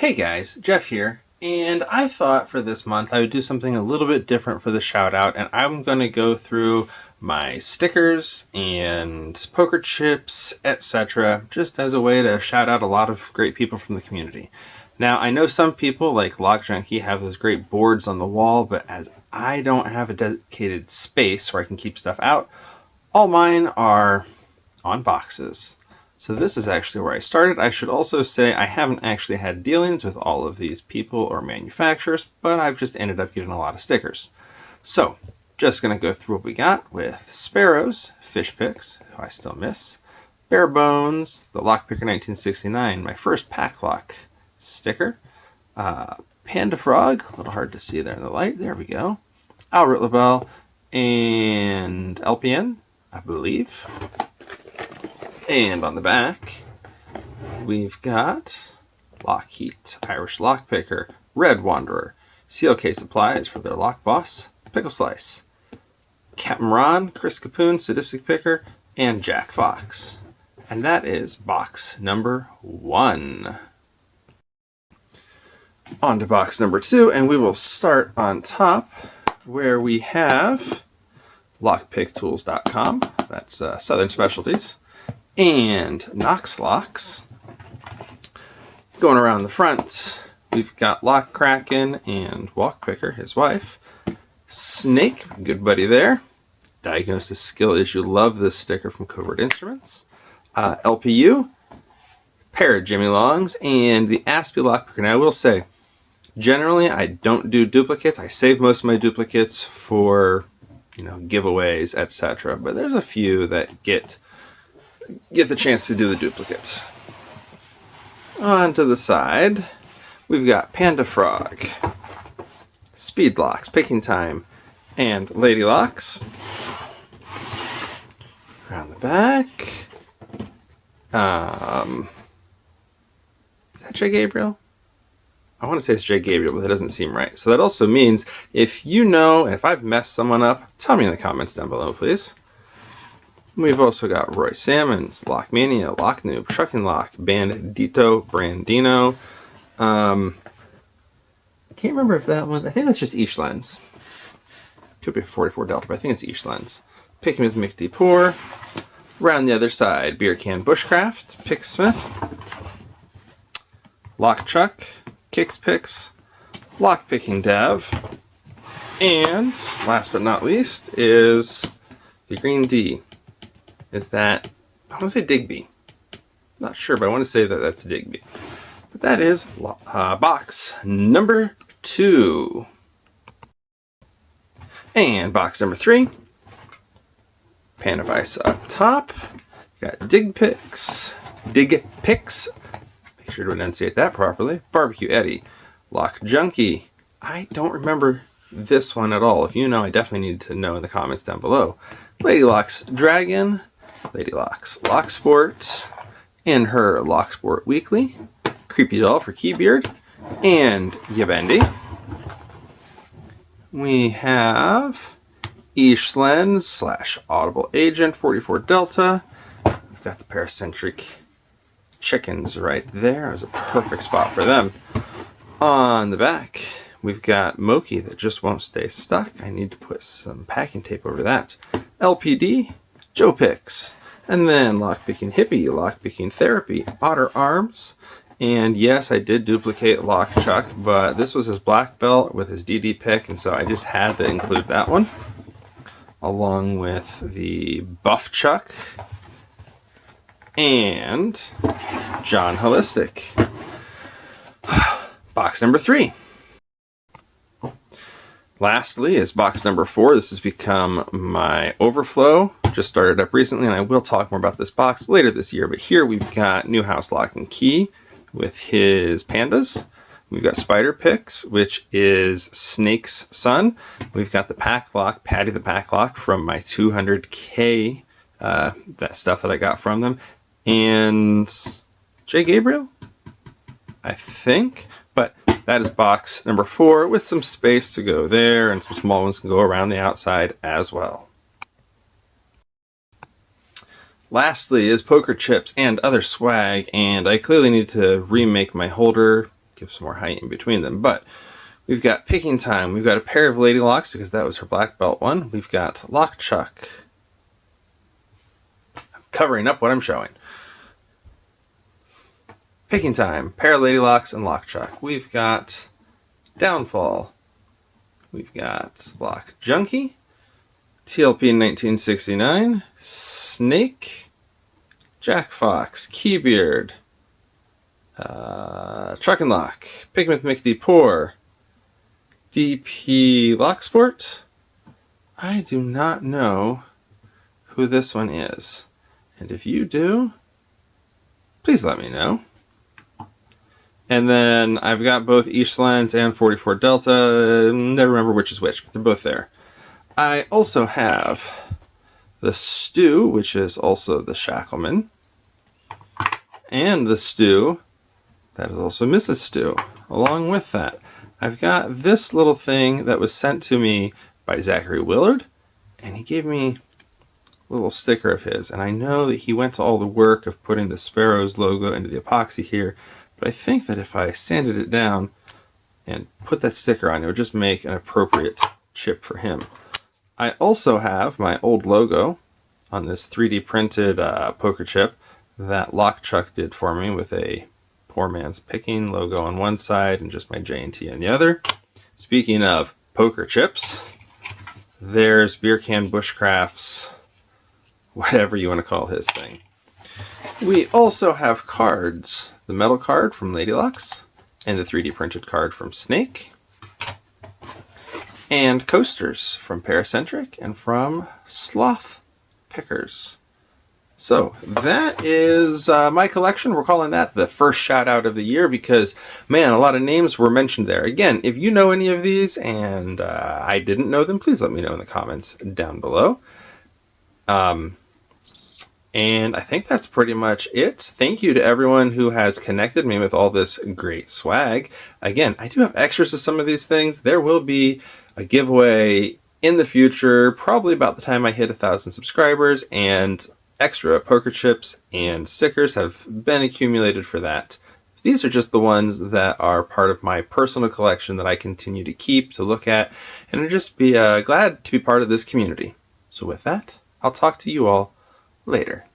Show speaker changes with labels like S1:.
S1: Hey guys, Jeff here, and I thought for this month I would do something a little bit different for the shout out, and I'm going to go through my stickers and poker chips, etc., just as a way to shout out a lot of great people from the community. Now, I know some people like Lock Junkie have those great boards on the wall, but as I don't have a dedicated space where I can keep stuff out, all mine are on boxes. So this is actually where I started. I should also say I haven't actually had dealings with all of these people or manufacturers, but I've just ended up getting a lot of stickers. So, just going to go through what we got with Sparrows, Fish Picks, who I still miss, Bare Bones, the Lockpicker 1969, my first Pack Lock sticker, Panda Frog, a little hard to see there in the light, there we go, Albert LaBelle, and LPN, I believe. And on the back, we've got Lockheed, Irish Lockpicker, Red Wanderer, CLK Supplies for their Lock Boss, Pickle Slice, Captain Ron, Chris Capoon, Sadistic Picker, and Jack Fox. And that is box number 1. On to box number 2, and we will start on top where we have lockpicktools.com, that's Southern Specialties, and Knox Locks. Going around the front, we've got Lock Kraken and Walk Picker, his wife. Snake, good buddy there. Diagnosis Skill Issue, love this sticker from Covert Instruments. LPU, pair of Jimmy Longs, and the Aspie Lock Picker. Now I will say, generally I don't do duplicates. I save most of my duplicates for, giveaways, etc. But there's a few that get the chance to do the duplicates. On to the side, we've got Panda Frog, Speed Locks, Picking Time, and Lady Locks. Around the back, is that J. Gabriel? I want to say it's J. Gabriel, but that doesn't seem right. So that also means if you know, and if I've messed someone up, tell me in the comments down below, please. We've also got Roy Salmons, Lockmania, Lock Noob, Trucking Lock, Bandito, Brandino. I can't remember if that one, I think that's just Each Lens. Could be 44 Delta, but I think it's Each Lens. Picking with Mick DePoor. Around the other side, Beer Can Bushcraft, Pick Smith, Lock Chuck, Kicks Picks, Lock Picking Dev, and last but not least is the Green D. Is that, I want to say Digby. Not sure, but I want to say that that's Digby. But that is box number 2. And box number 3. Pan of Ice up top. Got Dig Picks. Make sure to enunciate that properly. Barbecue Eddie. Lock Junkie. I don't remember this one at all. If you know, I definitely need to know in the comments down below. Lady Locks Dragon. Lady Locks Locksport, and her Locksport Weekly, Creepy Doll for Keybeard, and Yabendi. We have Eastlands / Audible Agent 44 Delta. We've got the Paracentric chickens right there. It was a perfect spot for them. On the back, we've got Moki that just won't stay stuck. I need to put some packing tape over that. LPD, Joe Picks, and then Lockpicking Hippie, Lockpicking Therapy, Otter Arms, and yes, I did duplicate Lock Chuck, but this was his black belt with his DD pick, and so I just had to include that one, along with the Buff Chuck, and John Holistic. Box number 3. Lastly is box number 4. This has become my overflow. Just started up recently, and I will talk more about this box later this year. But here we've got Newhouse Lock and Key with his pandas. We've got Spider Picks, which is Snake's son. We've got the Pack Lock, Patty the Pack Lock from my 200K, that stuff that I got from them. And J. Gabriel, I think. But that is box number 4 with some space to go there, and some small ones can go around the outside as well. Lastly is poker chips and other swag, and I clearly need to remake my holder give some more height in between them. But we've got Picking Time. We've got a pair of Lady Locks because that was her black belt one. We've got Lock Chuck. I'm covering up what I'm showing. Picking Time, pair of Lady Locks and Lock Chuck. We've got Downfall. We've got Lock Junkie. TLP in 1969. Snake. Jack Fox. Keybeard. Truck and Lock. Pigmith McD DP Locksport. I do not know who this one is. And if you do, please let me know. And then I've got both Eastlands and 44 Delta. Never remember which is which, but they're both there. I also have the Stew, which is also the Shackleman. And the Stew, that is also Mrs. Stew. Along with that, I've got this little thing that was sent to me by Zachary Willard. And he gave me a little sticker of his. And I know that he went to all the work of putting the Sparrows logo into the epoxy here. But I think that if I sanded it down and put that sticker on, it would just make an appropriate chip for him. I also have my old logo on this 3D printed poker chip that Lock Chuck did for me with a Poor Man's Picking logo on one side and just my J&T on the other. Speaking of poker chips, there's Beer Can Bushcraft's, whatever you want to call his thing. We also have cards. The metal card from Lady Locks, and the 3D printed card from Snake, and coasters from Paracentric and from Sloth Pickers. So that is my collection. We're calling that the first shout out of the year because, man, a lot of names were mentioned there. Again, if you know any of these and I didn't know them, please let me know in the comments down below. And I think that's pretty much it. Thank you to everyone who has connected me with all this great swag. Again, I do have extras of some of these things. There will be a giveaway in the future, probably about the time I hit 1,000 subscribers, and extra poker chips and stickers have been accumulated for that. These are just the ones that are part of my personal collection that I continue to keep, to look at, and I'd just be glad to be part of this community. So with that, I'll talk to you all later.